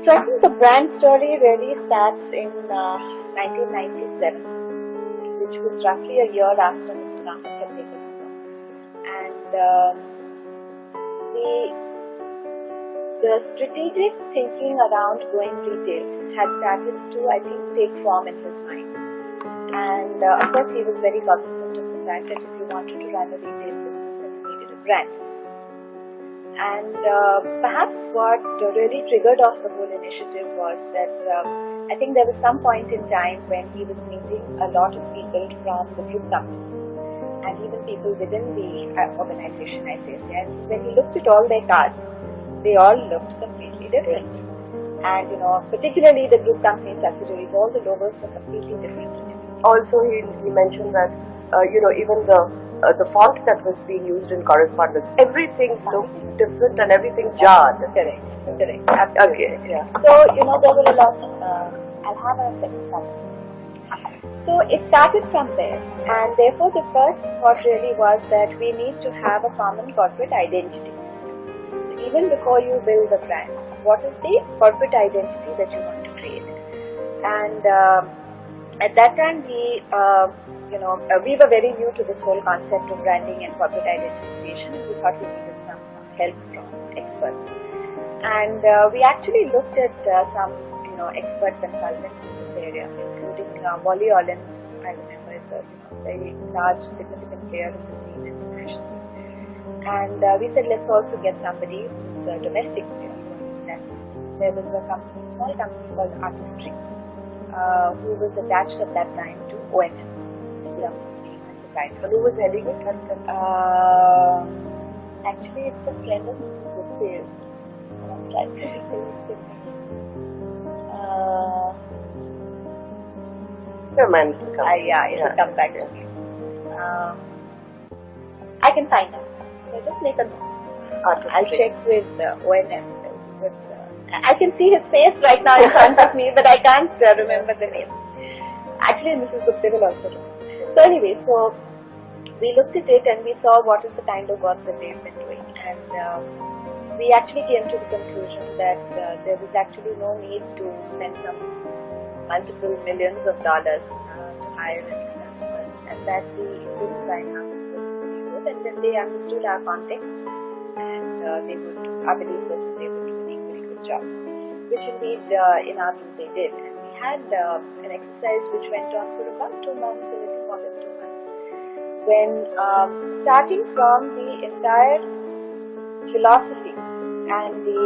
So I think the brand story really starts in 1997, which was roughly a year after Mr. Raman had taken over. And the strategic thinking around going retail had started to, I think, take form in his mind. And of course, he was very cognizant of the fact that if you wanted to run a retail business, then you needed a brand. And perhaps what really triggered off the whole initiative was that I think there was some point in time when he was meeting a lot of people from the group company and even people within the organization, ICICI. And when he looked at all their cards, they all looked completely different. And particularly the group company subsidiaries, all the logos were completely different. Also, he mentioned that even the font that was being used in correspondence, everything looked different and everything jarred. Correct. Absolutely. Okay. Yeah. So there were a lot. I'll have a second comment. So it started from there, and therefore the first thought really was that we need to have a common corporate identity. So even before you build the brand, what is the corporate identity that you want to create? And at that time, we were very new to this whole concept of branding and corporate identity creation, and we thought we needed some help from experts. And we actually looked at some, expert consultants in this area, including Wally Ollins. I remember is a very large, significant player in this field internationally. And we said, let's also get somebody who's a domestic player who understands. There was a small company called Artistry, who was attached at that time to ONM in terms of name and the title. And who was heading it? Actually, it's a friend of Mrs. I'm trying to recall his name. It'll come back to me. I can find out. So just make a note. I'll check with ONM. I can see his face right now in front of me, but I can't remember the name. Actually, Mrs. Gupta will also know. So anyway, so we looked at it and we saw what is the kind of work that they've been doing, and we actually came to the conclusion that there was actually no need to spend some multiple millions of dollars to hire an external person, and that the Indian design house was pretty good, and then they understood our context, and our belief was that they would do an equally good job, which indeed in our view they did. And we had an exercise which went on for about 2 months, a little more than 2 months, when starting from the entire philosophy and the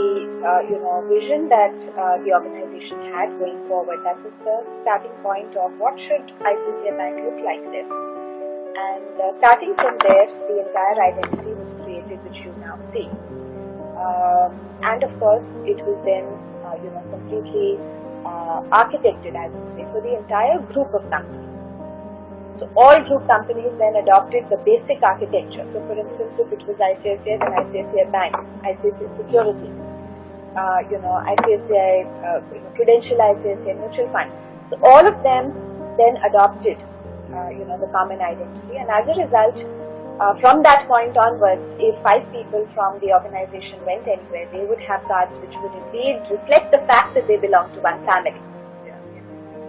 vision that the organization had going forward. That was the starting point of what should ICICI Bank look like then. And starting from there, the entire identity was created, which you now see. And of course, it was then completely architected, I would say, for the entire group of companies. So all group companies then adopted the basic architecture. So for instance, if it was ICICI, then ICICI Bank, ICICI Securities, ICICI Prudential, ICICI Mutual Fund. So all of them then adopted, the common identity. And as a result, from that point onwards, if 5 people from the organization went anywhere, they would have cards which would indeed reflect the fact that they belong to one family.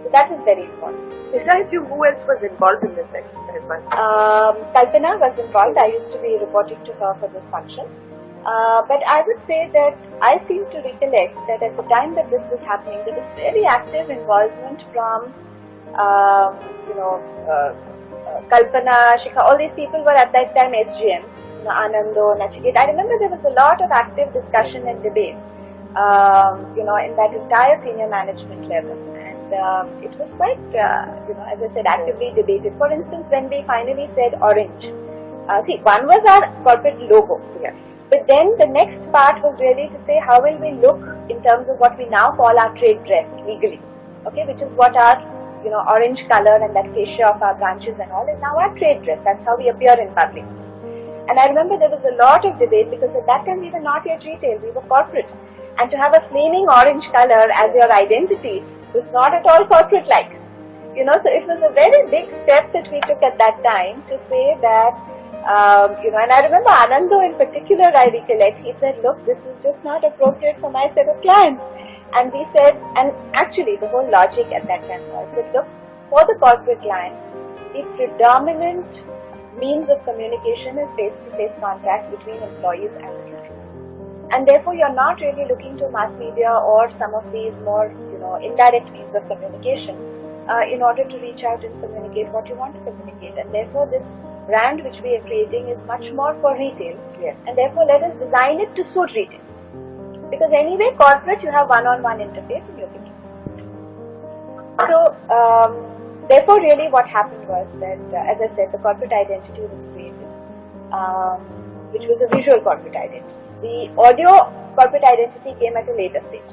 So that is very important. Besides you, who else was involved in this exercise? Kalpana was involved. I used to be reporting to her for this function. But I would say that I seem to recollect that at the time that this was happening, there was very active involvement from, Kalpana, Shikha, all these people were at that time SGM, Anando, Nachiket. I remember there was a lot of active discussion and debate, in that entire senior management level. It was quite, as I said, actively debated. For instance, when we finally said orange, one was our corporate logo. Yes. But then the next part was really to say how will we look in terms of what we now call our trade dress legally, okay, which is what our, orange color and that fascia of our branches and all is now our trade dress. That's how we appear in public. And I remember there was a lot of debate because at that time we were not yet retail, we were corporate. And to have a flaming orange color as your identity was not at all corporate-like. So it was a very big step that we took at that time to say that, and I remember Anando in particular, I recollect, he said, look, this is just not appropriate for my set of clients. And we said, and actually the whole logic at that time was that look, for the corporate line, the predominant means of communication is face-to-face contact between employees and the client. And therefore you're not really looking to mass media or some of these more, indirect means of communication in order to reach out and communicate what you want to communicate. And therefore this brand which we are creating is much more for retail. Yes. And therefore let us design it to suit retail. Because anyway, corporate, you have one-on-one interface in your picking. So, therefore really what happened was that, as I said, the corporate identity was created, which was a visual corporate identity. The audio corporate identity came at a later stage.